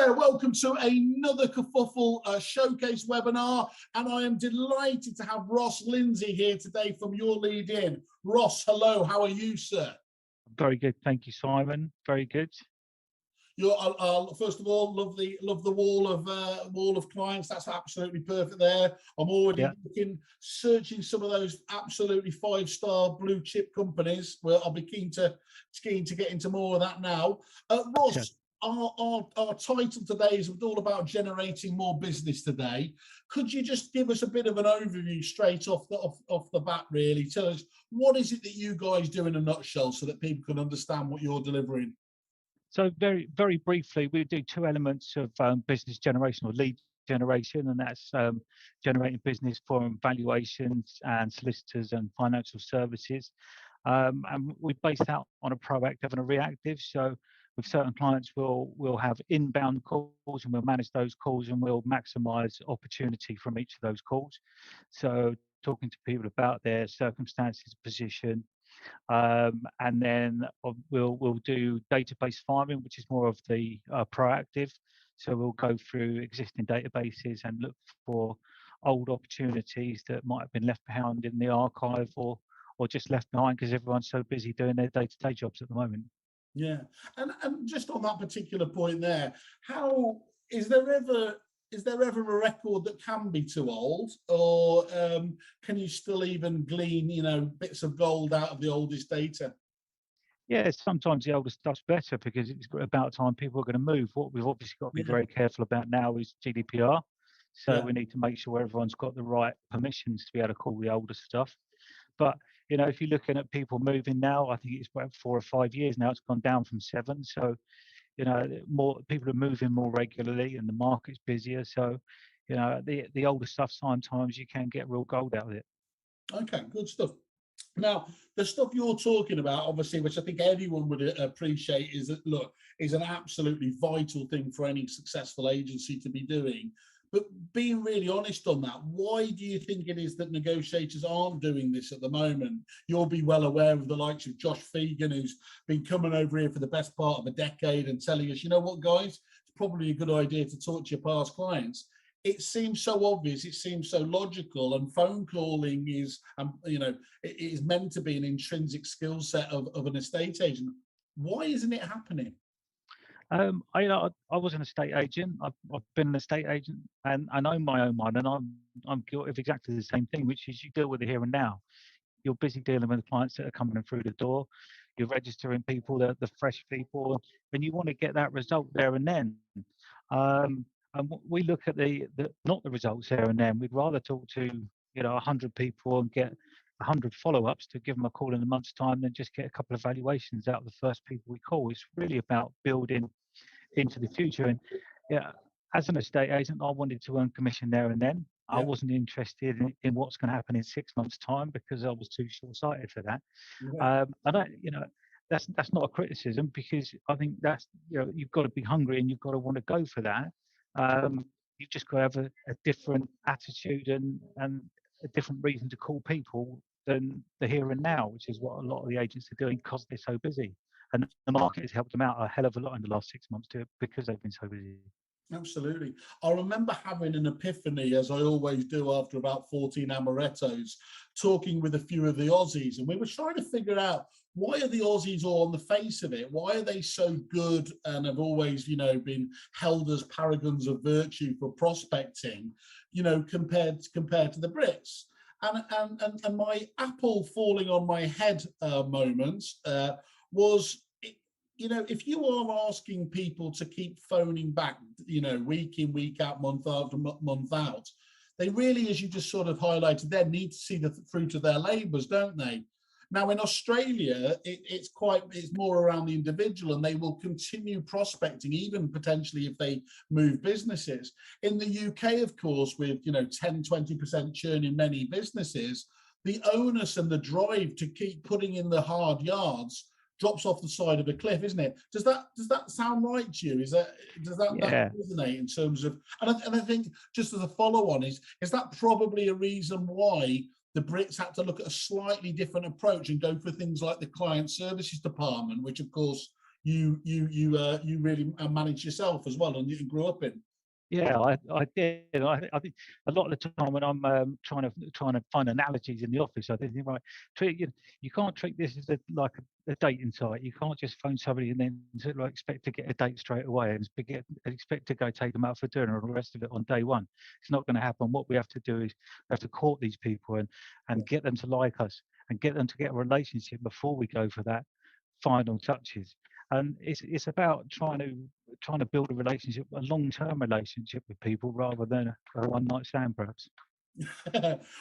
there, welcome to another Kerfuffle Showcase webinar, and I am delighted to have Ross Lindsay here today from Your Lead In. Ross, hello, how are you, sir? Very good, thank you, Simon. Very good. You're first of all, love the wall of clients. That's absolutely perfect there. I'm already searching some of those absolutely 5-star blue chip companies. Well, I'll be keen to get into more of that now. Ross. Yeah. Our title today is all about generating more business today. Could you just give us a bit of an overview straight off the bat, really? Tell us, what is it that you guys do in a nutshell so that people can understand what you're delivering? So very, very briefly, we do two elements of business generation or lead generation, and that's generating business from valuations and solicitors and financial services. And we base that on a proactive and a reactive. So with certain clients, we'll have inbound calls and we'll manage those calls and we'll maximize opportunity from each of those calls. So talking to people about their circumstances, position, and then we'll do database farming, which is more of the proactive. So we'll go through existing databases and look for old opportunities that might have been left behind in the archive or just left behind because everyone's so busy doing their day-to-day jobs at the moment. Yeah, and just on that particular point there, how is there ever a record that can be too old, or can you still even glean bits of gold out of the oldest data? Yeah, sometimes the older stuff's better because it's about time people are going to move. What we've obviously got to be very careful about now is GDPR. So we need to make sure everyone's got the right permissions to be able to call the older stuff. But if you're looking at people moving now, I think it's about 4 or 5 years now. It's gone down from 7. So, more people are moving more regularly, and the market's busier. So, the older stuff, sometimes you can get real gold out of it. Okay, good stuff. Now, the stuff you're talking about, obviously, which I think everyone would appreciate, is an absolutely vital thing for any successful agency to be doing. But being really honest on that, why do you think it is that negotiators aren't doing this at the moment? You'll be well aware of the likes of Josh Fegan, who's been coming over here for the best part of a decade and telling us, you know what, guys, it's probably a good idea to talk to your past clients. It seems so obvious, it seems so logical, and phone calling is, it is meant to be an intrinsic skill set of an estate agent. Why isn't it happening? I was an estate agent. I've been an estate agent, and I know my own mind, and I'm guilty of exactly the same thing, which is you deal with the here and now. You're busy dealing with clients that are coming in through the door. You're registering people, the fresh people, and you want to get that result there and then. And we look at not the results there and then. We'd rather talk to 100 people and get 100 follow-ups to give them a call in a month's time than just get a couple of valuations out of the first people we call. It's really about building into the future. And as an estate agent, I wanted to earn commission there and then. I wasn't interested in what's going to happen in 6 months' time because I was too short-sighted for that. That's not a criticism, because I think that's you've got to be hungry and you've got to want to go for that. You've just got to have a different attitude and a different reason to call people than the here and now, which is what a lot of the agents are doing because they're so busy. And the market has helped them out a hell of a lot in the last 6 months too, because they've been so busy. Absolutely. I remember having an epiphany, as I always do after about 14 amarettos, talking with a few of the Aussies, and we were trying to figure out, why are the Aussies all on the face of it? Why are they so good and have always, been held as paragons of virtue for prospecting, compared to the Brits? And my apple falling on my head moment was, if you are asking people to keep phoning back, week in, week out, month after month out, they really, as you just sort of highlighted there, need to see the fruit of their labours, don't they? Now, in Australia, it's more around the individual, and they will continue prospecting, even potentially if they move businesses. In the UK, of course, with 10-20% churn in many businesses, the onus and the drive to keep putting in the hard yards drops off the side of a cliff, isn't it? Does that sound right to you? Does that resonate in terms of? And I think, just as a follow-on, is that probably a reason why the Brits had to look at a slightly different approach and go for things like the client services department, which of course you really manage yourself as well, and you grew up in. Yeah, I did. I think a lot of the time when I'm trying to find analogies in the office, I think, right, you can't treat this as like a dating site. You can't just phone somebody and then sort of expect to get a date straight away and expect to go take them out for dinner and all the rest of it on day one. It's not going to happen. What we have to do is we have to court these people and get them to like us and get them to get a relationship before we go for that final touches. And it's about trying to build a relationship, a long-term relationship with people rather than a one-night stand, perhaps.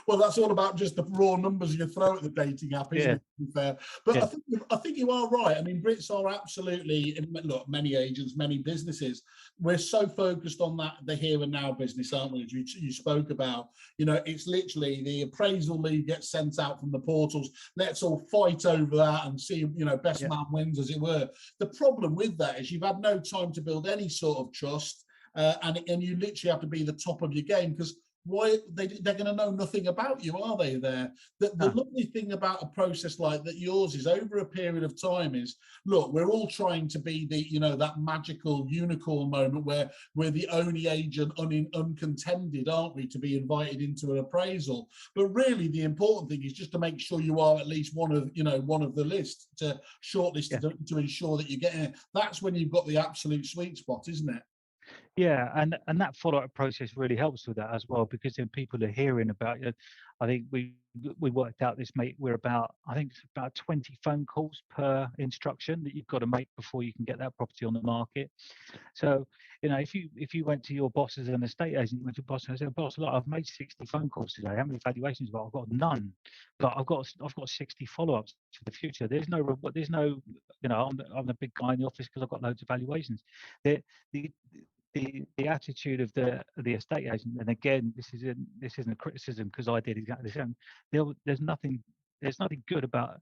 Well, that's all about just the raw numbers you throw at the dating app, isn't it? To be fair, but Yeah. I think you are right. I mean, Brits are absolutely, look, many agents, many businesses, we're so focused on that the here and now business, aren't we? As you spoke about, you know, it's literally the appraisal league gets sent out from the portals. Let's all fight over that and see, you know, best man wins, as it were. The problem with that is you've had no time to build any sort of trust, and you literally have to be the top of your game, because why they're going to know nothing about you, are they? The lovely thing about a process like that yours is, over a period of time, is, look, we're all trying to be the, you know, that magical unicorn moment where we're the only agent uncontended, aren't we, to be invited into an appraisal. But really the important thing is just to make sure you are at least one of the list, to shortlist, to ensure that you're getting it. That's when you've got the absolute sweet spot, isn't it? Yeah, and that follow-up process really helps with that as well, because then people are hearing about it. I think we worked out this, mate. I think it's about 20 phone calls per instruction that you've got to make before you can get that property on the market. So, you know, if you went to your boss as an estate agent, you went to your boss and said, "Boss, look, I've made 60 phone calls today. How many valuations have I got? I've got none, but I've got 60 follow-ups for the future. There's no, you know, I'm the big guy in the office because I've got loads of valuations." The the attitude of the estate agent, and again, this isn't a criticism, because I did exactly the same. There's nothing good about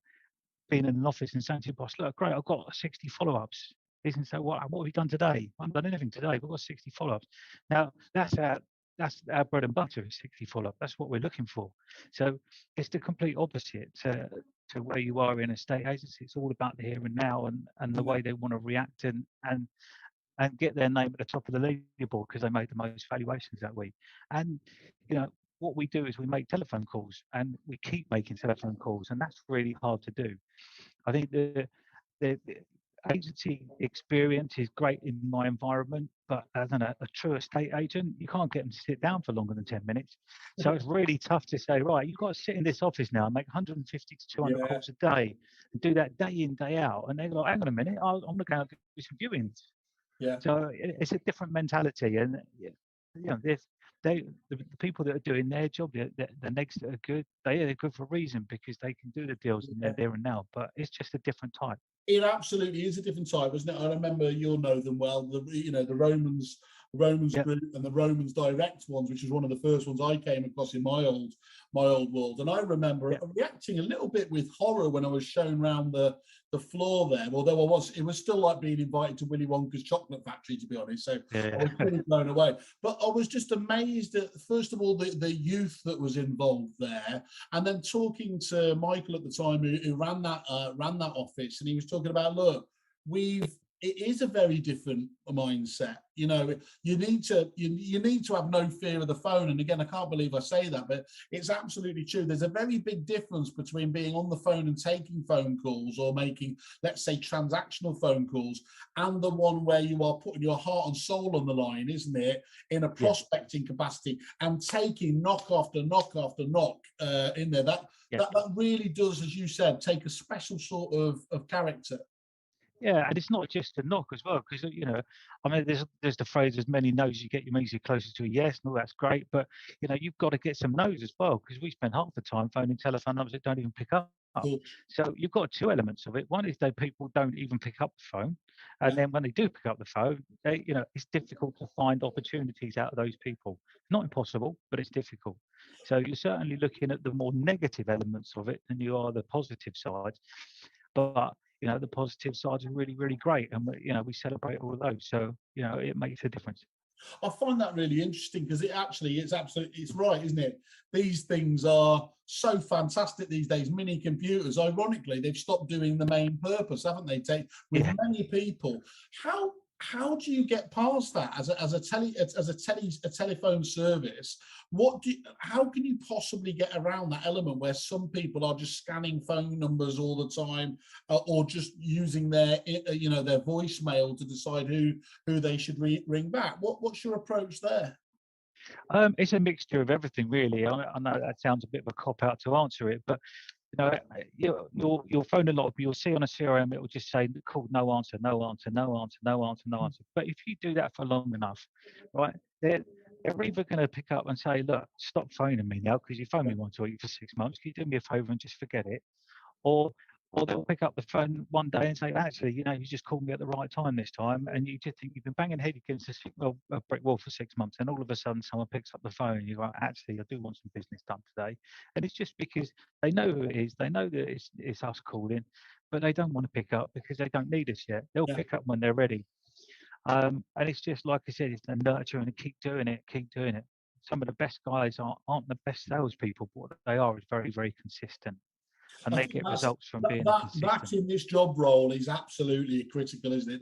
being in an office and saying to your boss, "Look, great, I've got 60 follow-ups." Isn't so, what have you done today? I haven't done anything today, but I've got 60 follow-ups. Now that's our bread and butter, is 60 follow-up. That's what we're looking for. So it's the complete opposite to where you are in estate agency. It's all about the here and now, and the way they want to react and get their name at the top of the leaderboard because they made the most valuations that week. And, you know, what we do is we make telephone calls, and we keep making telephone calls, and that's really hard to do. I think the agency experience is great in my environment, but as a true estate agent, you can't get them to sit down for longer than 10 minutes. So it's really tough to say, right, you've got to sit in this office now and make 150 to 200 calls a day, and do that day in, day out. And they're like, hang on a minute, I'm going to go and do some viewings. Yeah. So it's a different mentality, and you know, the people that are doing their job, the negs that are good, they're good for a reason, because they can do the deals and they're there and now. But it's just a different type. It absolutely is a different type, isn't it? I remember, you'll know them well, the Romans group and the Romans Direct ones, which was one of the first ones I came across in my old world. And I remember reacting a little bit with horror when I was shown around the floor there, although it was still like being invited to Willy Wonka's chocolate factory, to be honest. So I was pretty blown away. But I was just amazed at, first of all, the youth that was involved there, and then talking to Michael at the time, who ran that office, and he was talking about, look, it is a very different mindset. You know, you need to have no fear of the phone. And again, I can't believe I say that, but it's absolutely true. There's a very big difference between being on the phone and taking phone calls, or making, let's say, transactional phone calls, and the one where you are putting your heart and soul on the line, isn't it, in a prospecting capacity, and taking knock after knock after knock in there. That really does, as you said, take a special sort of character. Yeah, and it's not just a knock as well, because, you know, I mean, there's the phrase, "as many no's you get, you means you're closer to a yes," and all that's great, but, you know, you've got to get some no's as well, because we spend half the time phoning telephone numbers that don't even pick up. So you've got two elements of it. One is that people don't even pick up the phone, and then when they do pick up the phone, you know, it's difficult to find opportunities out of those people. Not impossible, but it's difficult. So you're certainly looking at the more negative elements of it than you are the positive sides. But, you know, the positive sides are really, really great, and you know, we celebrate all of those. So, you know, it makes a difference. I find that really interesting because it's right, isn't it? These things are so fantastic these days. Mini computers, ironically, they've stopped doing the main purpose, haven't they? With Yeah. many people, how do you get past that as a telephone service? How can you possibly get around that element where some people are just scanning phone numbers all the time, or just using their their voicemail to decide who they should ring back? What's your approach there? It's a mixture of everything, really. I know that sounds a bit of a cop out to answer it, but you'll phone a lot, but you'll see on a CRM it will just say called no answer, no answer, no answer, no answer, no answer. But if you do that for long enough, right, they're either going to pick up and say, look, stop phoning me now because you phoned me once a week for 6 months. Can you do me a favour and just forget it? Or they'll pick up the phone one day and say, actually, you just called me at the right time this time, and you just think you've been banging head against a brick wall for 6 months, and all of a sudden someone picks up the phone and you go, actually, I do want some business done today. And it's just because they know who it is, they know that it's us calling, but they don't want to pick up because they don't need us yet. They'll Yeah. pick up when they're ready. And it's just like I said, it's the nurture and keep doing it, keep doing it. Some of the best guys aren't the best salespeople, but what they are is very, very consistent, and I they think get results from being that consistent. in this job role is absolutely critical, isn't it?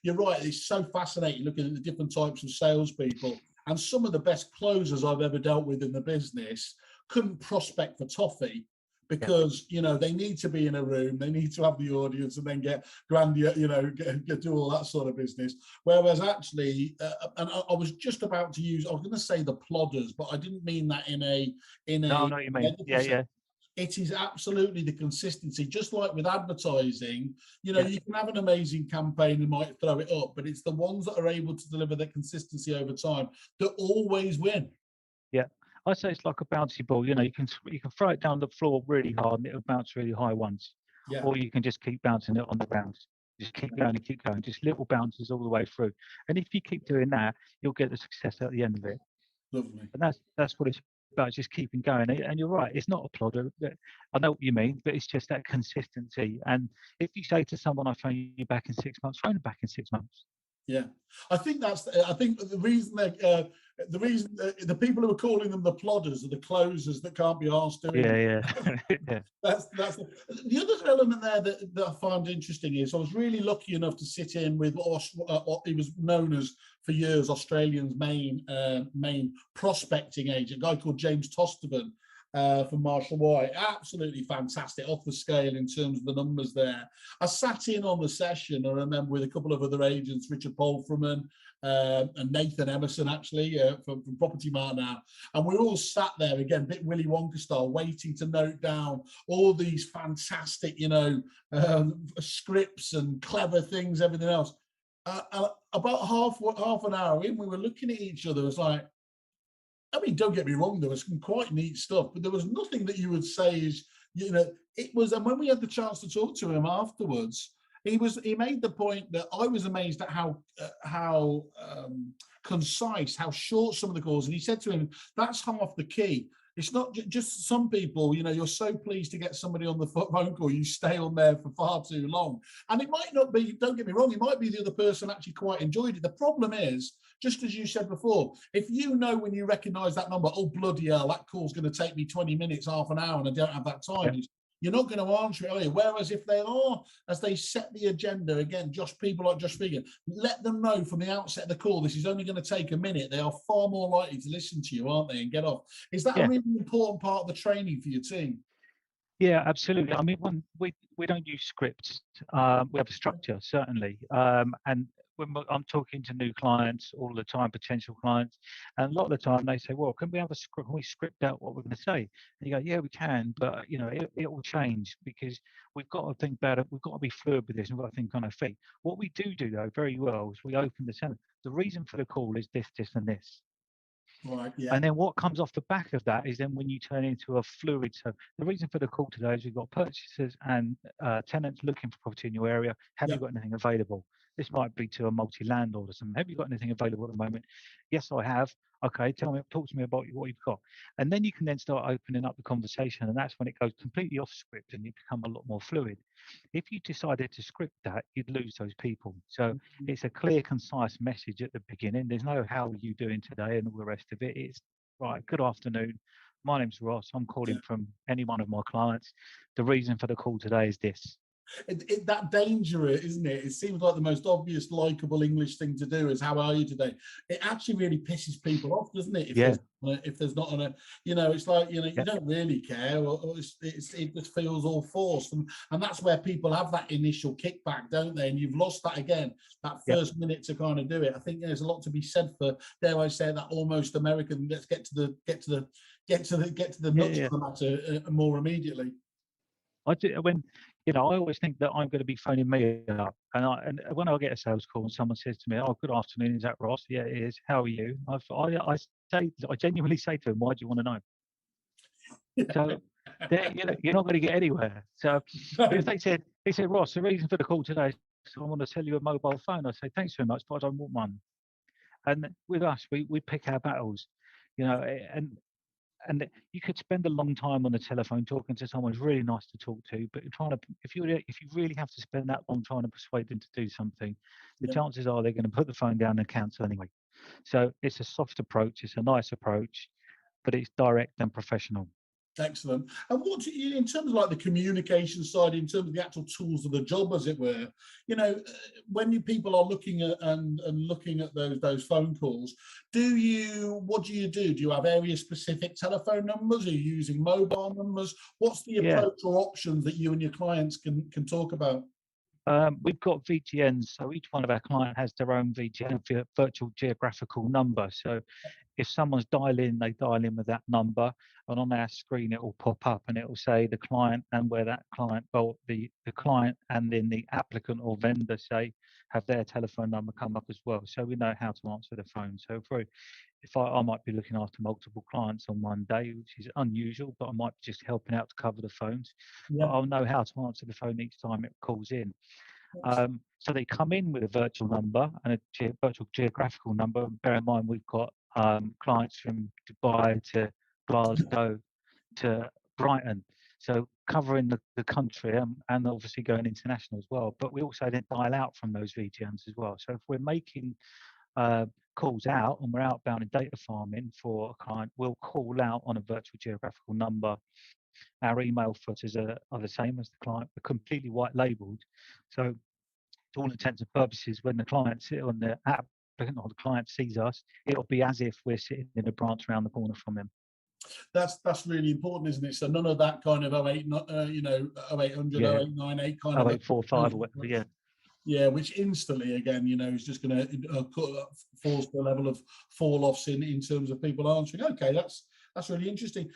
You're right. It's so fascinating looking at the different types of salespeople, and some of the best closers I've ever dealt with in the business couldn't prospect for toffee Yeah. because they need to be in a room, they need to have the audience, and then get do all that sort of business. Whereas actually, and I was just about to use, I was going to say the plodders, but I didn't mean that in a No, I know what you mean. Yeah, yeah, it is absolutely the consistency, just like with advertising. yeah, You can have an amazing campaign and might throw it up, but it's the ones that are able to deliver the consistency over time that always win. yeah. I say it's like a bouncy ball. You can throw it down the floor really hard and it'll bounce really high once, Yeah, or you can just keep bouncing it on the ground. Just keep going and keep going, just little bounces all the way through. And if you keep doing that, you'll get the success at the end of it. lovely. And that's what it's about, just keeping going. And you're right, it's not a plodder. I know what you mean, but it's just that consistency. And if you say to someone, I phone you back in 6 months, phone them back in 6 months. Yeah, I think the reason that the people who are calling them the plodders are the closers that can't be asked doing Yeah, it. yeah. Yeah. That's the other element there that I find interesting is I was really lucky enough to sit in with what he was known as for years Australian's main prospecting agent, a guy called James Tosterman, from Marshall White. Absolutely fantastic, off the scale in terms of the numbers there. I sat in on the session, I remember, with a couple of other agents, Richard Polframan and Nathan Emerson, actually, from Property Mart now. And we all sat there, again, a bit Willy Wonka style, waiting to note down all these fantastic, scripts and clever things, everything else. About half an hour in, we were looking at each other. It was like, I mean, don't get me wrong, there was some quite neat stuff, but there was nothing that you would say is, it was. And when we had the chance to talk to him afterwards, he made the point that I was amazed at how concise, how short some of the calls. And he said to him, that's half the key. It's not just some people, you're so pleased to get somebody on the phone call, you stay on there for far too long. And it might not be, don't get me wrong, it might be the other person actually quite enjoyed it. The problem is, just as you said before, if when you recognize that number, oh, bloody hell, that call's going to take me 20 minutes, half an hour, and I don't have that time, Yeah. you're not going to answer it, are you? Whereas if they are, as they set the agenda, again, people like Josh Speaker, let them know from the outset of the call, this is only going to take a minute. They are far more likely to listen to you, aren't they, and get off. Is that a Yeah. really important part of the training for your team? Yeah, absolutely. I mean, we don't use scripts. We have a structure, certainly. And when I'm talking to new clients all the time, potential clients, and a lot of the time they say, "Well, can we have a script? Can we script out what we're going to say?" And you go, "Yeah, we can, but it will change because we've got to think about it. We've got to be fluid with this. And we've got to think on our feet." What we do though very well is we open the sentence. The reason for the call is this, this, and this. Right, yeah. And then what comes off the back of that is then when you turn into a fluid. So the reason for the call today is we've got purchasers and tenants looking for property in your area. Have Yeah. you got anything available? This might be to a multi-landlord or something. Have you got anything available at the moment? Yes, I have. Okay, talk to me about what you've got. And then you can then start opening up the conversation, and that's when it goes completely off script and you become a lot more fluid. If you decided to script that, you'd lose those people. So it's a clear, concise message at the beginning. There's no how are you doing today and all the rest of it. It's right, good afternoon. My name's Ross. I'm calling from any one of my clients. The reason for the call today is this. That danger, isn't it? It seems like the most obvious, likable English thing to do is "How are you today?" It actually really pisses people off, doesn't it? If there's not a, it's like you don't really care, or it just feels all forced, and that's where people have that initial kickback, don't they? And you've lost that again, that first minute to kind of do it. I think there's a lot to be said for, dare I say, that almost American. Let's get to the nuts of the matter more immediately. I do, I always think that I'm going to be phoning me up, and when I get a sales call and someone says to me, "Oh, good afternoon, is that Ross?" Yeah, it is. How are you? I genuinely say to them, "Why do you want to know?" So you're not going to get anywhere. So if they said, "Ross, the reason for the call today is I want to sell you a mobile phone," I say, "Thanks very much, but I don't want one." And with us, we pick our battles, and you could spend a long time on the telephone talking to someone who's really nice to talk to, but if you really have to spend that long trying to persuade them to do something, the chances are they're going to put the phone down and cancel anyway. So it's a soft approach, it's a nice approach, but it's direct and professional. Excellent. And what, in terms of like the communication side, in terms of the actual tools of the job, as it were, when people are looking at and looking at those phone calls, what do you do? Do you have area specific telephone numbers? Are you using mobile numbers? What's the approach or options that you and your clients can talk about? We've got VGNs, so each one of our clients has their own VGN, virtual geographical number. So if someone's they dial in with that number, and on our screen it will pop up and it will say the client and where that client, well, the client and then the applicant or vendor have their telephone number come up as well. So we know how to answer the phone. So if I might be looking after multiple clients on one day, which is unusual, but I might be just helping out to cover the phones. But I'll know how to answer the phone each time it calls in. So they come in with a virtual number and a virtual geographical number. Bear in mind, we've got clients from Dubai to Glasgow to Brighton. So covering the country and obviously going international as well. But we also then dial out from those VGNs as well. So if we're making calls out and we're outbound in data farming for a client, we'll call out on a virtual geographical number. Our email footers are the same as the client. We're completely white labeled. So to all intents and purposes, when the client on the app or the client sees us, it'll be as if we're sitting in a branch around the corner from him. That's really important, isn't it? So none of that kind of 0800, 0898 kind of 0845 or whatever, Yeah, which instantly, again, is just going to force the level of fall-offs in terms of people answering. Okay, that's really interesting.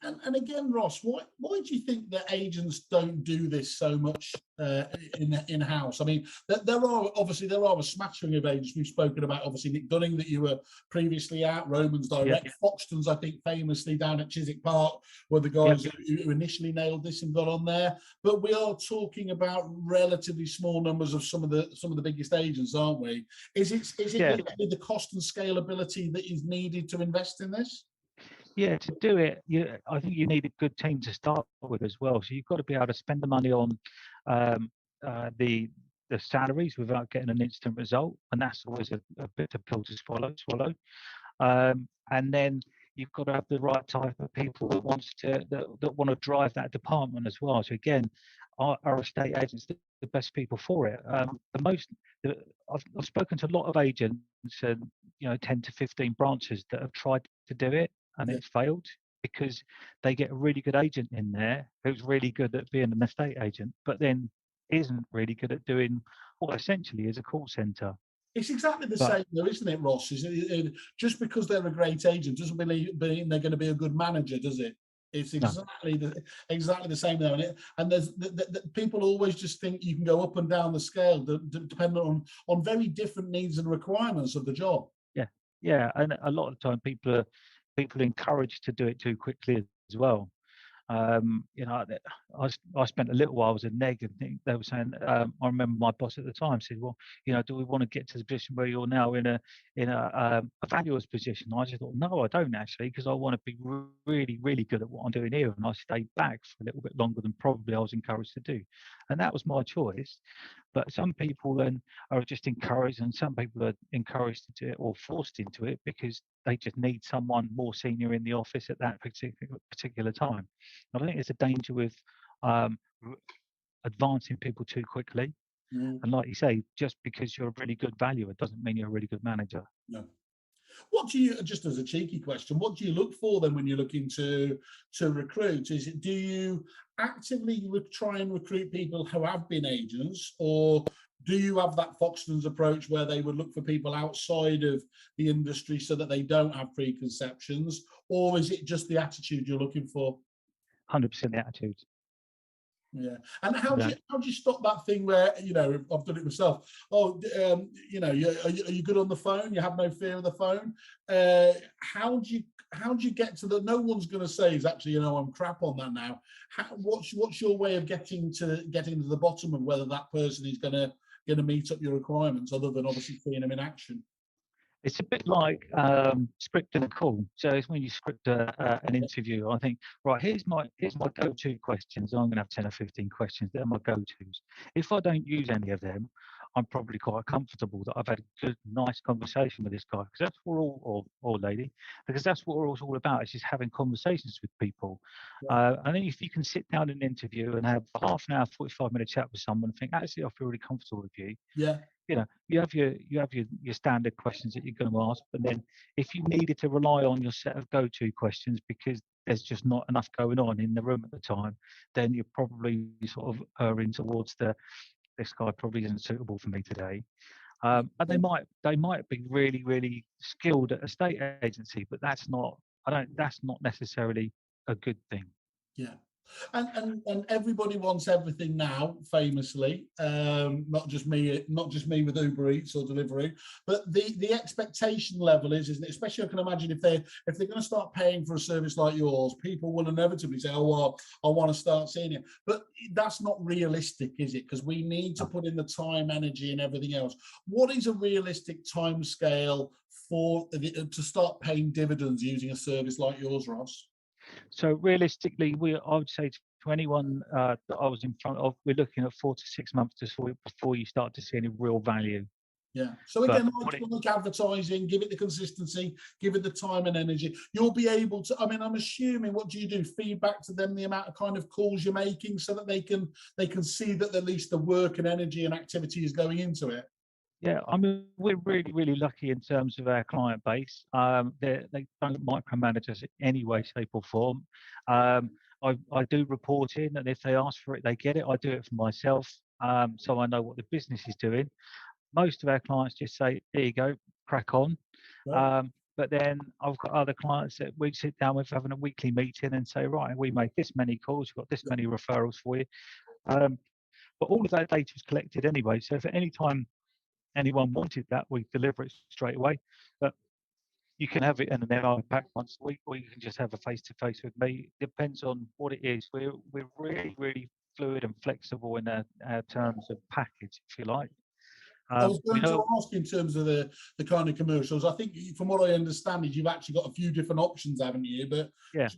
And again, Ross, why do you think that agents don't do this so much in-house? I mean, there are a smattering of agents. We've spoken about, obviously, Nick Dunning that you were previously at, Romans Direct, Foxtons, I think, famously down at Chiswick Park, were the guys who initially nailed this and got on there. But we are talking about relatively small numbers of some of the biggest agents, aren't we? Is it literally the cost and scalability that is needed to invest in this? Yeah, to do it, I think you need a good team to start with as well. So you've got to be able to spend the money on the salaries without getting an instant result, and that's always a bit of pill to swallow. And then you've got to have the right type of people that want to drive that department as well. So again, our estate agents the best people for it. I've spoken to a lot of agents and 10 to 15 branches that have tried to do it. And it's failed because they get a really good agent in there who's really good at being an estate agent, but then isn't really good at doing what essentially is a call centre. It's exactly the same, though, isn't it, Ross? Just because they're a great agent doesn't mean they're going to be a good manager, does it? It's exactly the same though, and there's people always just think you can go up and down the scale depending on very different needs and requirements of the job. Yeah, and a lot of the time people are encouraged to do it too quickly as well. You know, I spent a little while as a neg, and they were saying, I remember my boss at the time said, well, you know, do we want to get to the position where you're now in a valuer's position? I just thought, no, I don't actually, because I want to be really, really good at what I'm doing here. And I stayed back for a little bit longer than probably I was encouraged to do. And that was my choice. But some people then are just encouraged, and some people are encouraged to do it or forced into it because they just need someone more senior in the office at that particular time. I think there's a danger with advancing people too quickly. Mm. And like you say, just because you're a really good valuer doesn't mean you're a really good manager. No. What do you, just as a cheeky question, what do you look for then when you're looking to recruit? Is it, do you actively try and recruit people who have been agents, or do you have that Foxton's approach where they would look for people outside of the industry so that they don't have preconceptions, or is it just the attitude you're looking for? 100% the attitude. Yeah, and how do you stop that thing where, you know, I've done it myself. Oh, you know, are you good on the phone? You have no fear of the phone. How do you get to the? No one's going to say is actually, you know, I'm crap on that now. What's your way of getting to the bottom of whether that person is going to meet up your requirements, other than obviously seeing them in action? It's a bit like scripting a call. So it's when you script an interview. I think, right, here's my go-to questions. I'm going to have 10 or 15 questions. They're my go-tos. If I don't use any of them, I'm probably quite comfortable that I've had a good, nice conversation with this guy, because that's what we're all, or lady, because that's what we're all about. It's just having conversations with people. Yeah. And then if you can sit down in an interview and have half an hour, 45-minute chat with someone and think, actually, I feel really comfortable with you. Yeah. You know, you have your standard questions that you're going to ask, but then if you needed to rely on your set of go-to questions because there's just not enough going on in the room at the time, then you're probably sort of erring towards this guy probably isn't suitable for me today. And they might be really, really skilled at a state agency, but that's not necessarily a good thing. Yeah. And everybody wants everything now, famously. Not just me with Uber Eats or delivery, but the expectation level isn't it? Especially I can imagine if they're going to start paying for a service like yours, people will inevitably say, oh well, I want to start seeing it. But that's not realistic, is it? Because we need to put in the time, energy, and everything else. What is a realistic time scale to start paying dividends using a service like yours, Ross? So realistically, I would say to anyone that I was in front of, we're looking at 4 to 6 months before you start to see any real value. Yeah. So again, like advertising, give it the consistency, give it the time and energy. You'll be able to. I mean, I'm assuming. What do you do? Feedback to them the amount of kind of calls you're making, so that they can see that at least the work and energy and activity is going into it. Yeah, I mean, we're really, really lucky in terms of our client base. They don't micromanage us in any way, shape, or form. I do reporting, and if they ask for it, they get it. I do it for myself, so I know what the business is doing. Most of our clients just say, "There you go, crack on." Right. But then I've got other clients that we sit down with, having a weekly meeting, and say, "Right, we made this many calls, we've got this many referrals for you." But all of that data is collected anyway, so if at any time anyone wanted that, we deliver it straight away. But you can have it in an NI pack once a week, or you can just have a face-to-face with me. It depends on what it is. We're really, really fluid and flexible in our terms of package, if you like. I was going to ask in terms of the kind of commercials. I think from what I understand is you've actually got a few different options, haven't you? But yeah.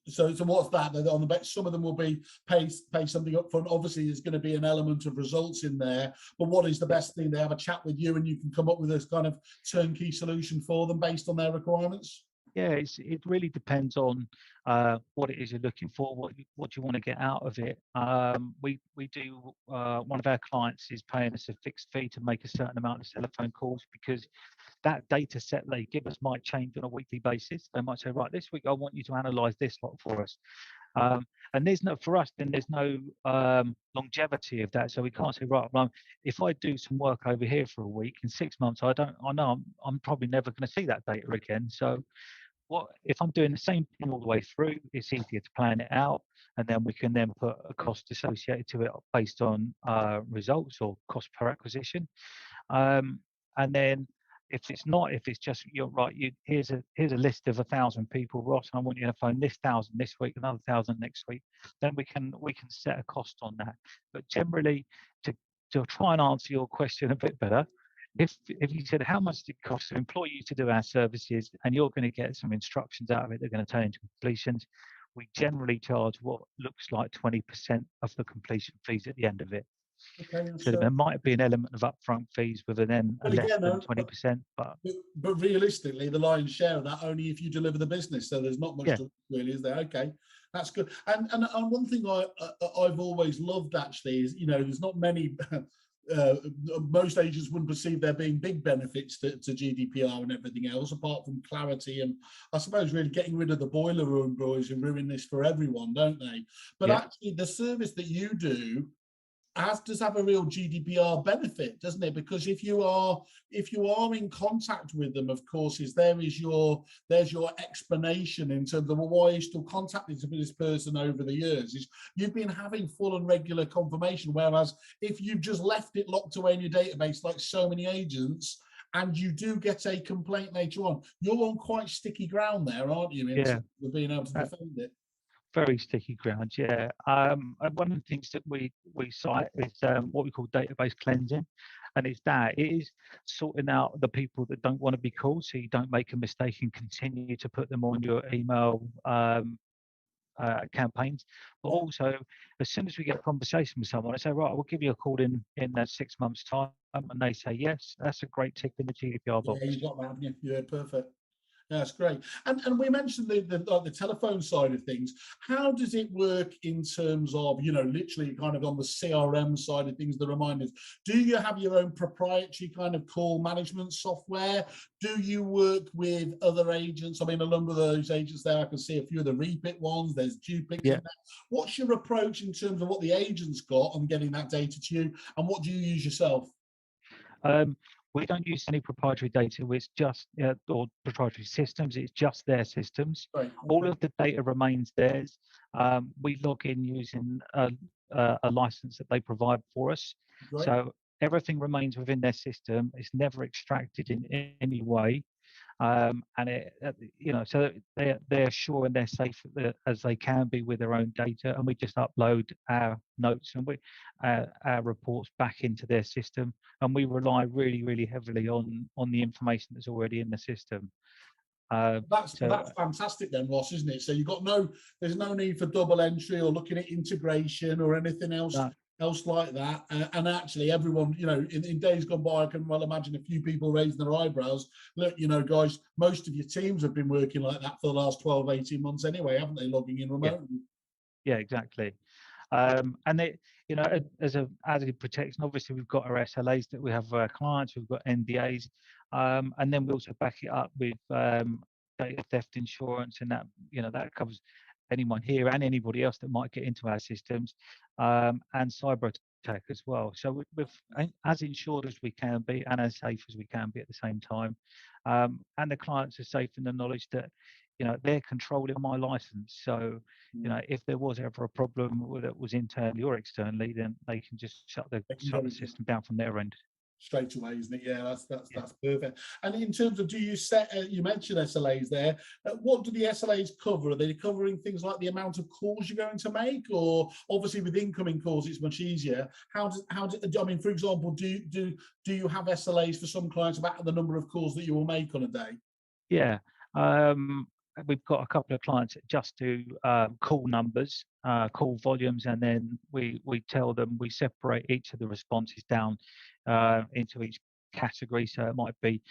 So what's that? On the back, some of them will be pay something up front. Obviously, there's going to be an element of results in there. But what is the best thing? They have a chat with you, and you can come up with this kind of turnkey solution for them based on their requirements. Yeah, it really depends on what it is you're looking for, what you want to get out of it. We do one of our clients is paying us a fixed fee to make a certain amount of telephone calls, because that data set they give us might change on a weekly basis. They might say, right, this week I want you to analyze this lot for us. And there's no, for us, then there's no longevity of that. So we can't say, right, well, if I do some work over here for a week, in 6 months, I know I'm probably never going to see that data again. So what if I'm doing the same thing all the way through? It's easier to plan it out, and then we can then put a cost associated to it based on results or cost per acquisition. And then if it's not, if it's just you're right, here's a list of 1,000 people, Ross, and I want you to phone this 1,000 this week, another 1,000 next week, then we can set a cost on that. But generally, to try and answer your question a bit better, if you said how much did it cost to employ you to do our services, and you're going to get some instructions out of it, they're going to turn into completions. We generally charge what looks like 20% of the completion fees at the end of it. Okay, So there might be an element of upfront fees with a less than 20%, but realistically, the lion's share of that only if you deliver the business. So there's not much to really, is there? Okay, that's good. And one thing I've always loved actually is, you know, there's not many. Most agents wouldn't perceive there being big benefits to GDPR and everything else, apart from clarity and I suppose really getting rid of the boiler room boys who ruin this for everyone, don't they? But actually, the service that you do does have a real GDPR benefit, doesn't it? Because if you are in contact with them, of course, there's your explanation in terms of, well, why are you still contacting this person over the years? Is you've been having full and regular confirmation, whereas if you've just left it locked away in your database like so many agents, and you do get a complaint later on, you're on quite sticky ground there, aren't you, in terms of being able to defend it? Very sticky ground, yeah. And one of the things that we cite is what we call database cleansing, and it is sorting out the people that don't want to be called, so you don't make a mistake and continue to put them on your email campaigns. But also, as soon as we get a conversation with someone, I say, right, we'll give you a call in 6 months' time, and they say yes. That's a great tick in the GDPR box. Yeah, you got that, haven't you? Yeah, perfect. That's great. And we mentioned the telephone side of things. How does it work in terms of, you know, literally kind of on the CRM side of things, the reminders? Do you have your own proprietary kind of call management software? Do you work with other agents? I mean, a number of those agents there, I can see a few of the repeat ones. There's duplicates. Yeah. What's your approach in terms of what the agent's got on getting that data to you? And what do you use yourself? We don't use any proprietary data. It's just or proprietary systems. It's just their systems. Right, okay. All of the data remains theirs. We log in using a license that they provide for us. Right. So everything remains within their system. It's never extracted in any way. And so they're sure and they're safe as they can be with their own data, and we just upload our notes and our reports back into their system, and we rely really, really heavily on the information that's already in the system. That's fantastic then, Ross, isn't it? So there's no need for double entry or looking at integration or anything else. No. Else like that, and actually everyone, you know, in days gone by, I can well imagine a few people raising their eyebrows. Look, you know, guys, most of your teams have been working like that for the last 12-18 months anyway, haven't they, logging in remotely? Yeah, exactly. And they, you know, as an added protection, obviously we've got our SLAs that we have for our clients, we've got NDAs, and then we also back it up with data theft insurance, and that, you know, that covers anyone here and anybody else that might get into our systems, and cyber attack as well. So we're as insured as we can be and as safe as we can be at the same time, and the clients are safe in the knowledge that, you know, they're controlling my license. So, you know, if there was ever a problem that was internally or externally, then they can just shut the system down from their end. Straight away, isn't it? Yeah, that's perfect. And in terms of, do you set? You mentioned SLAs there. What do the SLAs cover? Are they covering things like the amount of calls you're going to make, or obviously with incoming calls it's much easier? I mean, for example, do you have SLAs for some clients about the number of calls that you will make on a day? Yeah. We've got a couple of clients that just do call numbers, call volumes, and then we tell them, we separate each of the responses down into each category. So it might be,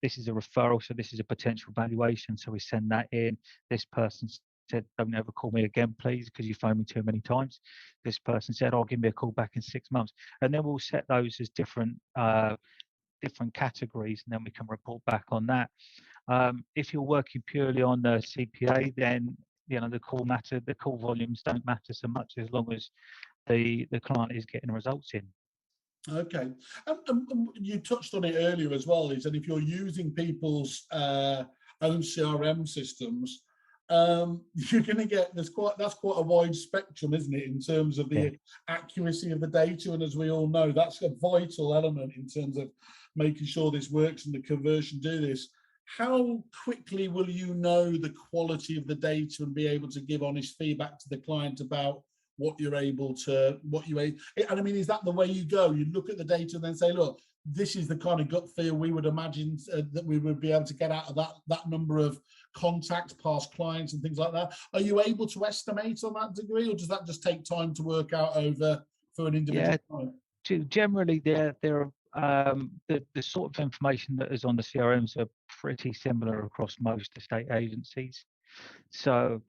this is a referral, so this is a potential valuation, so we send that in. This person said, don't ever call me again, please, because you phoned me too many times. This person said, give me a call back in 6 months. And then we'll set those as different categories, and then we can report back on that. If you're working purely on the CPA, then, you know, the call volumes don't matter so much, as long as the client is getting results in. Okay, you touched on it earlier as well, is that if you're using people's own CRM systems, you're going to get that's quite a wide spectrum, isn't it, in terms of the accuracy of the data. And as we all know, that's a vital element in terms of making sure this works and the conversion do this. How quickly will you know the quality of the data and be able to give honest feedback to the client about what you're able to, and I mean, is that the way you go? You look at the data and then say, look, this is the kind of gut feel we would imagine that we would be able to get out of that number of contacts, past clients and things like that. Are you able to estimate on that degree, or does that just take time to work out over for an individual client? Generally, there are the sort of information that is on the CRMs are pretty similar across most estate agencies. So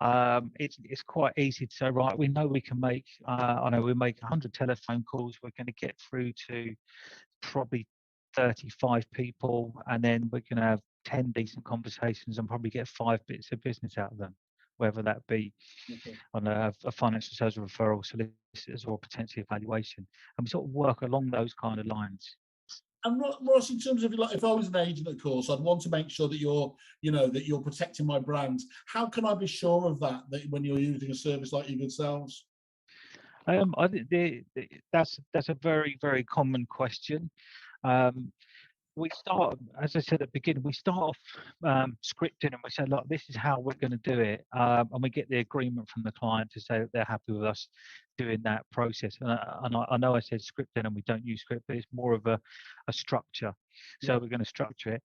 it's quite easy to say, right, we know we can make, I know we make 100 telephone calls, we're going to get through to probably 35 people, and then we're going to have 10 decent conversations and probably get 5 bits of business out of them, whether that be on a financial sales referral, solicitors, or potentially a valuation. And we sort of work along those kind of lines. And Ross, in terms of, like, if I was an agent, of course, I'd want to make sure that you're protecting my brand. How can I be sure of that when you're using a service like Your Good Selves? I think that's a very, very common question. We start, as I said at the beginning, we start off scripting, and we say, look, this is how we're going to do it. And we get the agreement from the client to say that they're happy with us doing that process. And I know I said scripting and we don't use script, but it's more of a structure. So we're going to structure it.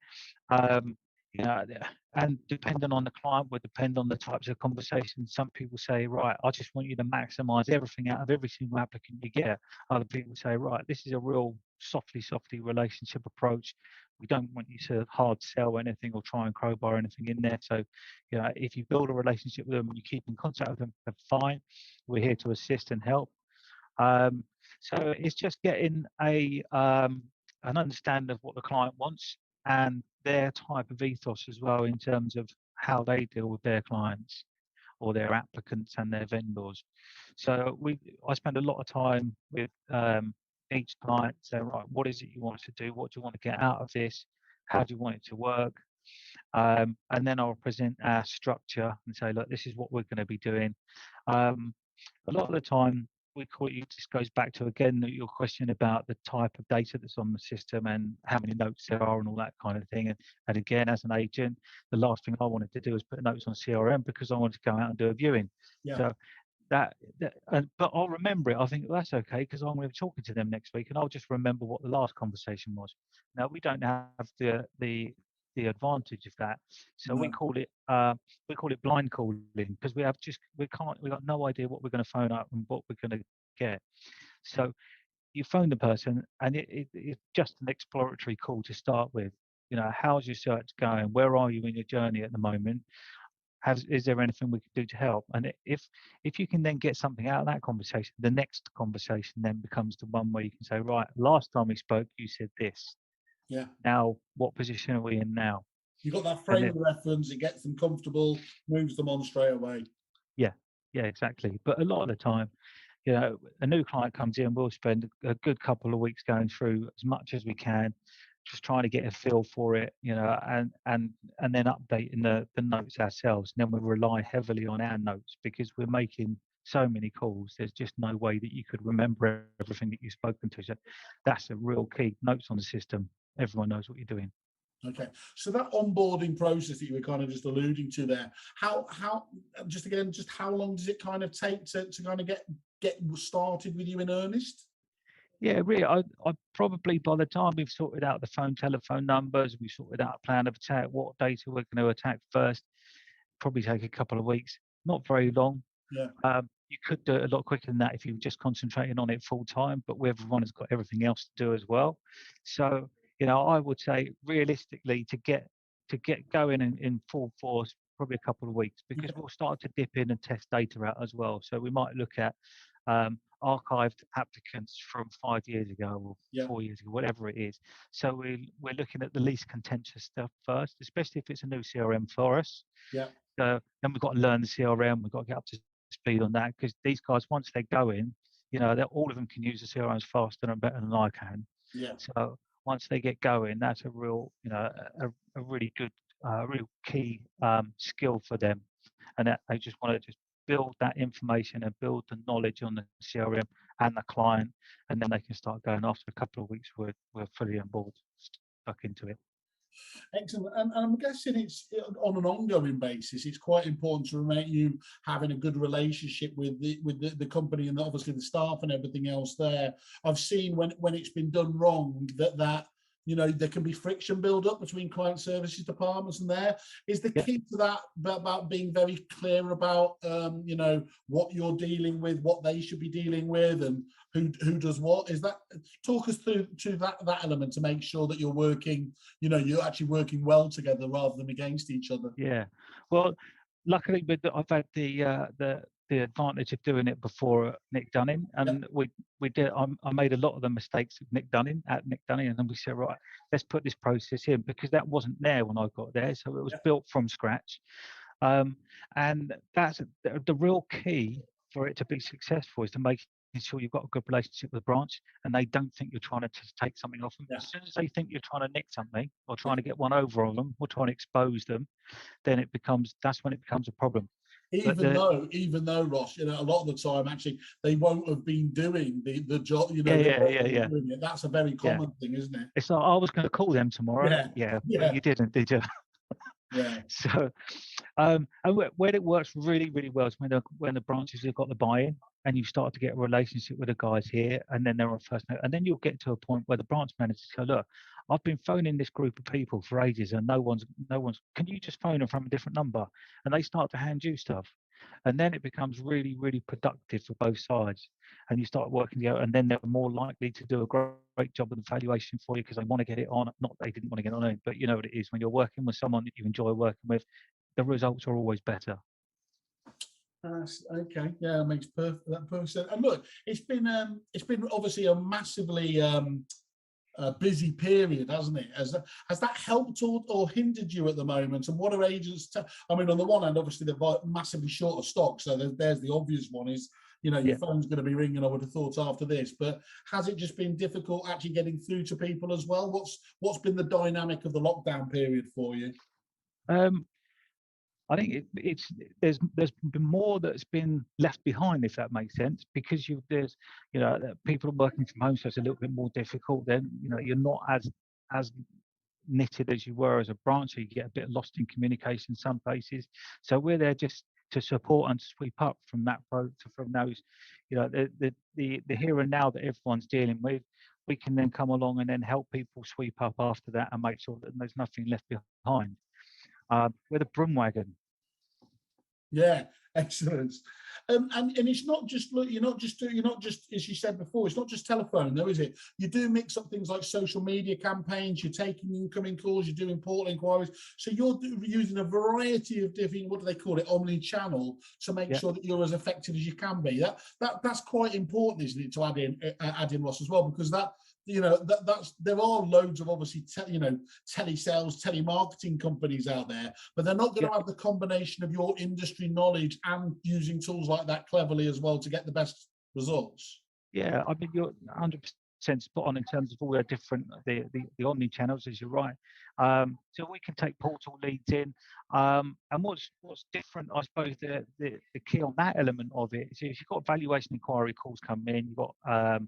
And depending on the client, will depend on the types of conversations. Some people say, right, I just want you to maximize everything out of every single applicant you get. Other people say, right, this is a real softly relationship approach. We don't want you to hard sell anything or try and crowbar anything in there. So, if you build a relationship with them and you keep in contact with them, then fine. We're here to assist and help. So it's just getting an understanding of what the client wants and their type of ethos as well, in terms of how they deal with their clients or their applicants and their vendors. So I spend a lot of time with each client saying, right, what is it you want to do? What do you want to get out of this? How do you want it to work? And then I'll present our structure and say, look, this is what we're going to be doing. A lot of the time, this goes back to, again, your question about the type of data that's on the system and how many notes there are and all that kind of thing. And again, as an agent, the last thing I wanted to do was put notes on CRM because I wanted to go out and do a viewing. Yeah. So but I'll remember it. I think that's okay because I'm going to be talking to them next week, and I'll just remember what the last conversation was. Now, we don't have the advantage of that, so we call it blind calling, because we've got no idea what we're going to phone up and what we're going to get. So you phone the person, and it's just an exploratory call to start with. How's your search going? Where are you in your journey at the moment? Is there anything we can do to help? And if you can then get something out of that conversation, the next conversation then becomes the one where you can say, right, last time we spoke, you said this. Yeah. Now, what position are we in now? You got that frame of reference. It gets them comfortable, moves them on straight away. Yeah, exactly. But a lot of the time, a new client comes in, we'll spend a good couple of weeks going through as much as we can, just trying to get a feel for it, and then updating the notes ourselves. And then we rely heavily on our notes because we're making so many calls. There's just no way that you could remember everything that you've spoken to. So that's a real key. Notes on the system. Everyone knows what you're doing. Okay, so that onboarding process that you were kind of just alluding to there, how long does it kind of take to kind of get started with you in earnest? Yeah, really, I probably, by the time we've sorted out the telephone numbers, we've sorted out a plan of attack, what data we're going to attack first, probably take a couple of weeks, not very long. Yeah. You could do it a lot quicker than that if you were just concentrating on it full time, but everyone has got everything else to do as well. So, I would say realistically to get going in full force, probably a couple of weeks, because we'll start to dip in and test data out as well. So we might look at archived applicants from 5 years ago or 4 years ago, whatever it is. So we're looking at the least contentious stuff first, especially if it's a new CRM for us. Yeah. Then we've got to learn the CRM. We've got to get up to speed on that, because these guys, once they're going, all of them can use the CRMs faster and better than I can. Yeah. So once they get going, that's a real, a really good, real key skill for them, and that they just want to just build that information and build the knowledge on the CRM and the client, and then they can start going. After a couple of weeks, we're fully on board, stuck into it. Excellent. And I'm guessing it's on an ongoing basis. It's quite important to remain you having a good relationship with the company and obviously the staff and everything else there. I've seen when it's been done wrong that there can be friction build up between client services departments, and there is the key to that about being very clear about what you're dealing with, what they should be dealing with, and who does what. Is that, talk us through to that element to make sure that you're working, you're actually working well together rather than against each other. Yeah, well, luckily I've had the advantage of doing it before Nick Dunning, and we did. I made a lot of the mistakes of Nick Dunning, and then we said, right, let's put this process in, because that wasn't there when I got there, so it was built from scratch. And that's the real key for it to be successful, is to make sure you've got a good relationship with the branch and they don't think you're trying to take something off them. As soon as they think you're trying to nick something or trying to get one over on them or trying to expose them, then that's when it becomes a problem. Even though Ross, a lot of the time actually they won't have been doing the job. Yeah. Doing it. That's a very common thing, isn't it? It's like, I was going to call them tomorrow. But you didn't, did you? Yeah. So, and where it works really, really well is when the branches have got the buy-in, and you start to get a relationship with the guys here, and then they're on first note, and then you'll get to a point where the branch managers go, look, I've been phoning this group of people for ages, and no one's. Can you just phone them from a different number? And they start to hand you stuff, and then it becomes really, really productive for both sides, and you start working together, and then they're more likely to do a great job of the valuation for you because they want to get it on. Not they didn't want to get on it, but you know what it is when you're working with someone that you enjoy working with, the results are always better. Okay, yeah, that makes perfect sense. And look, it's been obviously a massively busy period, hasn't it? Has that helped or hindered you at the moment? And what are agents? I mean, on the one hand, obviously they're massively short of stock, so there's the obvious one is your phone's going to be ringing, I would have thought, after this. But has it just been difficult actually getting through to people as well? What's been the dynamic of the lockdown period for you? I think there's been more that's been left behind, if that makes sense, because there's people are working from home, so it's a little bit more difficult. Then you're not as knitted as you were as a branch, so you get a bit lost in communication in some places. So we're there just to support and sweep up from those, the here and now that everyone's dealing with. We can then come along and then help people sweep up after that and make sure that there's nothing left behind. We're the broom wagon. Yeah, excellent. And it's not just, look, you're not just as you said before, it's not just telephone though, is it? You do mix up things like social media campaigns, you're taking incoming calls, you're doing portal inquiries, so you're using a variety of different, what do they call it, omni channel, to make sure that you're as effective as you can be. That's quite important, isn't it, to add in Ross as well, because there are loads of obviously telesales, telemarketing companies out there, but they're not going to have the combination of your industry knowledge and using tools like that cleverly as well to get the best results. Yeah, I mean, you're 100% spot on in terms of all the different the omni channels, as you're right. So we can take portal leads in, and what's different, I suppose, the key on that element of it is if you've got valuation inquiry calls coming in, you've got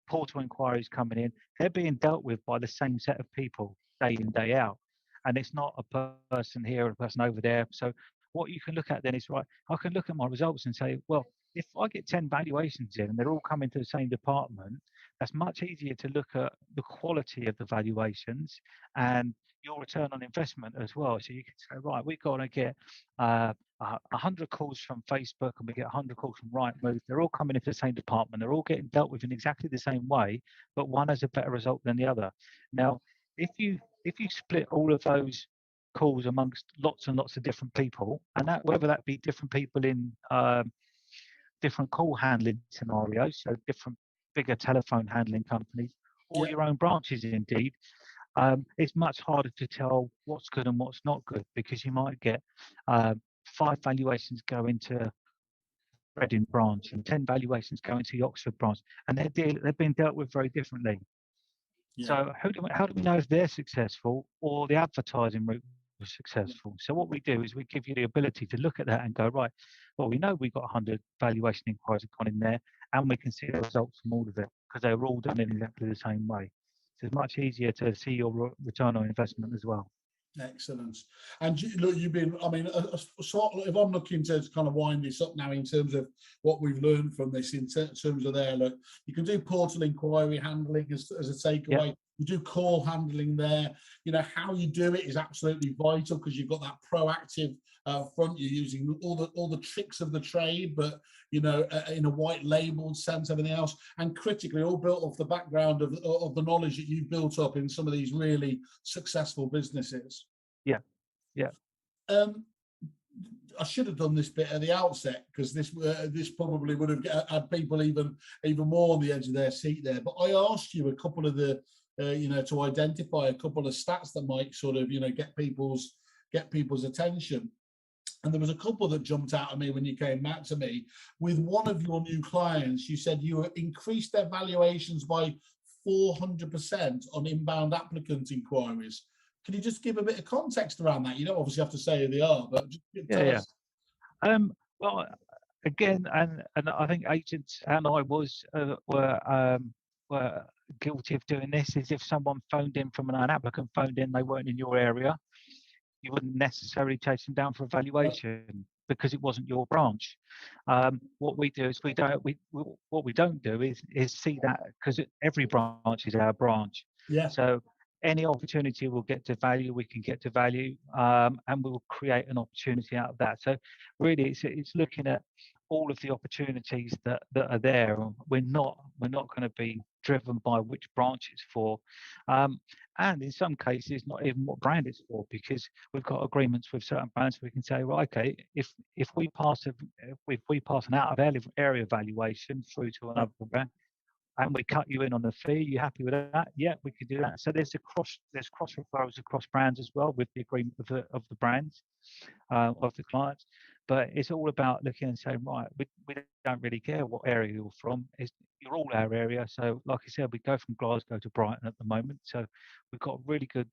portal inquiries coming in, they're being dealt with by the same set of people day in, day out. And it's not a person here and a person over there. So what you can look at then is, right, I can look at my results and say, well, if I get 10 valuations in and they're all coming to the same department, that's much easier to look at the quality of the valuations and your return on investment as well. So you can say, right, we've got to get 100 calls from Facebook and we get 100 calls from Rightmove. They're all coming into the same department. They're all getting dealt with in exactly the same way, but one has a better result than the other. Now, if you split all of those calls amongst lots and lots of different people, and that whether that be different people in different call handling scenarios, so different bigger telephone handling companies, or your own branches indeed, it's much harder to tell what's good and what's not good, because you might get 5 valuations go into Reading branch and 10 valuations go into the Oxford branch, and they're being dealt with very differently. So how do we know if they're successful or the advertising route successful. So what we do is we give you the ability to look at that and go, right, well, we know we've got 100 valuation inquiries have gone in there, and we can see the results from all of it because they were all done in exactly the same way. So it's much easier to see your return on investment as well. Excellent. And look, you've been, I mean, if I'm looking to kind of wind this up now in terms of what we've learned from this, in terms of there, look, you can do portal inquiry handling as a takeaway. Yep. You do call handling there. You know, how you do it is absolutely vital because you've got that proactive front. You're using all the tricks of the trade, but, you know, in a white labeled sense, everything else. And critically, all built off the background of the knowledge that you've built up in some of these really successful businesses. Yeah, yeah. I should have done this bit at the outset because this probably would have had people even more on the edge of their seat there. But I asked you a couple of the, you know, to identify a couple of stats that might sort of, you know, get people's attention. And there was a couple that jumped out at me when you came back to me. With one of your new clients, you said you increased their valuations by 400% on inbound applicant inquiries. Can you just give a bit of context around that? You don't obviously have to say who they are, but just tell us. Well, again, and I think agents and I were guilty of doing this. Is if someone phoned in from an applicant phoned in, they weren't in your area, you wouldn't necessarily chase them down for a valuation because it wasn't your branch. What we do is what we don't do is see that, because every branch is our branch. Yeah. So any opportunity we'll get to value, we can get to value, and we'll create an opportunity out of that. So really, it's looking at all of the opportunities that are there. We're not going to be driven by which branch it's for, and in some cases not even what brand it's for, because we've got agreements with certain brands. We can say, right, okay, if we pass an out of area valuation through to another brand, and we cut you in on the fee, you happy with that? Yeah, we could do that. So there's cross referrals across brands as well, with the agreement of the brands, of the clients. But it's all about looking and saying, right, we don't really care what area you're from. You're all our area. So like I said, we go from Glasgow to Brighton at the moment. So we've got really good,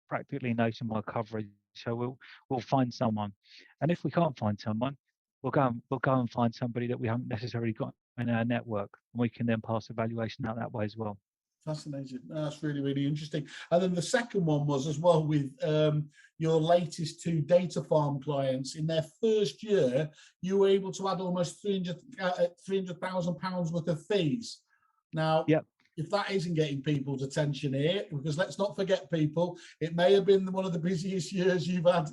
practically nationwide coverage. So we'll find someone, and if we can't find someone, we'll go and find somebody that we haven't necessarily got in our network, and we can then pass the valuation out that way as well. Fascinating. That's really, really interesting. And then the second one was as well with your latest two data farm clients. In their first year, you were able to add almost £300,000 worth of fees. Now, yep. If that isn't getting people's attention here, because let's not forget, people, it may have been one of the busiest years you've had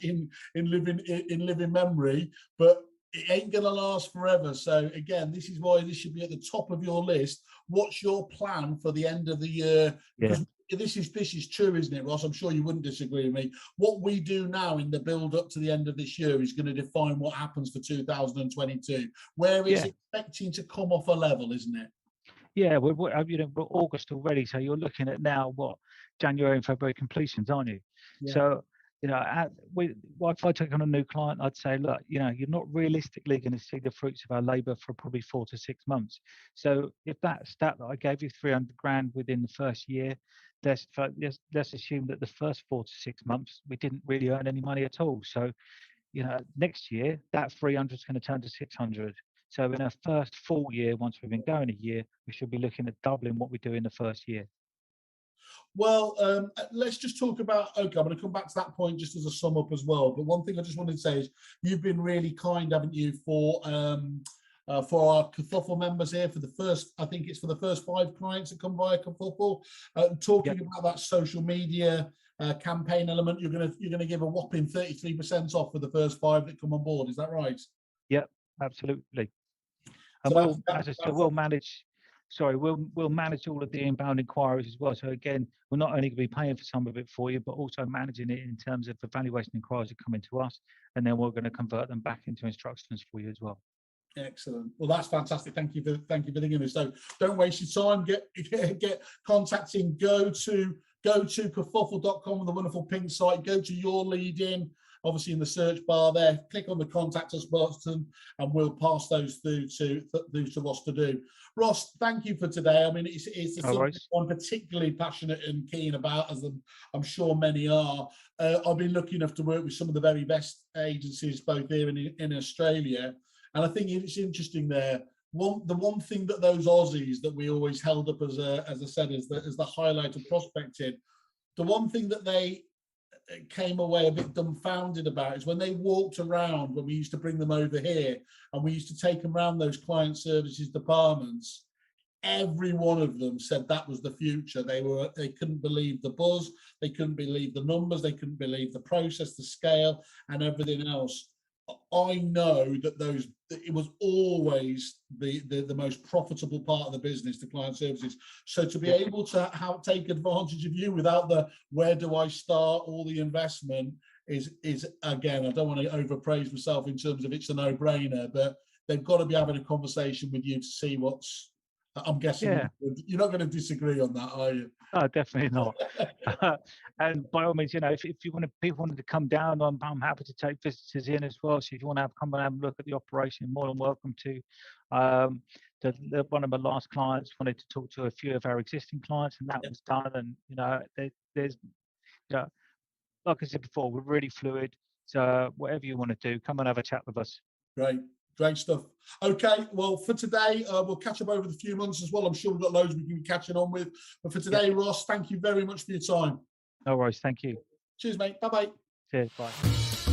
in living memory, but it ain't going to last forever. So again, this is why this should be at the top of your list. What's your plan for the end of the year? Because this is true, isn't it, Ross? I'm sure you wouldn't disagree with me. What we do now in the build up to the end of this year is going to define what happens for 2022, where it's expecting to come off a level, isn't it? Yeah, we're August already, so you're looking at now January and February completions, aren't you? Yeah. So if I take on a new client, I'd say, look, you're not realistically going to see the fruits of our labour for probably 4 to 6 months. So if that stat that I gave you, 300 grand within the first year, let's assume that the first 4 to 6 months we didn't really earn any money at all. So next year that 300 is going to turn to 600. So in our first full year, once we've been going a year, we should be looking at doubling what we do in the first year. Well, let's just talk about, okay, I'm going to come back to that point just as a sum up as well. But one thing I just wanted to say is you've been really kind, haven't you, for our Kerfuffle members here for the first, I think it's for the first 5 clients that come via Kerfuffle, talking about that social media campaign element. You're going to give a whopping 33% off for the first 5 that come on board. Is that right? Yep, absolutely. And so we'll manage all of the inbound inquiries as well. So again, we're not only going to be paying for some of it for you, but also managing it in terms of the valuation inquiries that come into us, and then we're going to convert them back into instructions for you as well. Excellent. Well, that's fantastic. Thank you for thinking of this. So don't waste your time. Get contacting. Go to kerfuffle.com with the wonderful pink site. Go to your lead in. obviously in the search bar there. Click on the contact us button and we'll pass those through to Ross to do. Ross, thank you for today. I mean, it's something I'm particularly passionate and keen about, as I'm sure many are. I've been lucky enough to work with some of the very best agencies, both here and in Australia. And I think it's interesting there. The one thing that those Aussies that we always held up as I said, as the highlight of prospecting, the one thing that they came away a bit dumbfounded about is when they walked around, when we used to bring them over here and we used to take them around those client services departments, every one of them said that was the future. They couldn't believe the buzz, they couldn't believe the numbers, they couldn't believe the process, the scale, and everything else. I know that it was always the most profitable part of the business, the client services. So to be able to take advantage of you without the where do I start, all the investment is again, I don't want to overpraise myself in terms of it's a no-brainer, but they've got to be having a conversation with you to see what's. I'm guessing you're not going to disagree on that, are you? Oh, definitely not. And by all means, if people wanted to come down, I'm happy to take visitors in as well. So if you want to come and have a look at the operation, more than welcome to. One of my last clients wanted to talk to a few of our existing clients, and that was done. And there's like I said before, we're really fluid. So whatever you want to do, come and have a chat with us. Great stuff. Okay, well, for today, we'll catch up over the few months as well. I'm sure we've got loads we can be catching on with. But for today, Ross, thank you very much for your time. No worries. Thank you. Cheers, mate. Bye-bye. Cheers. Bye.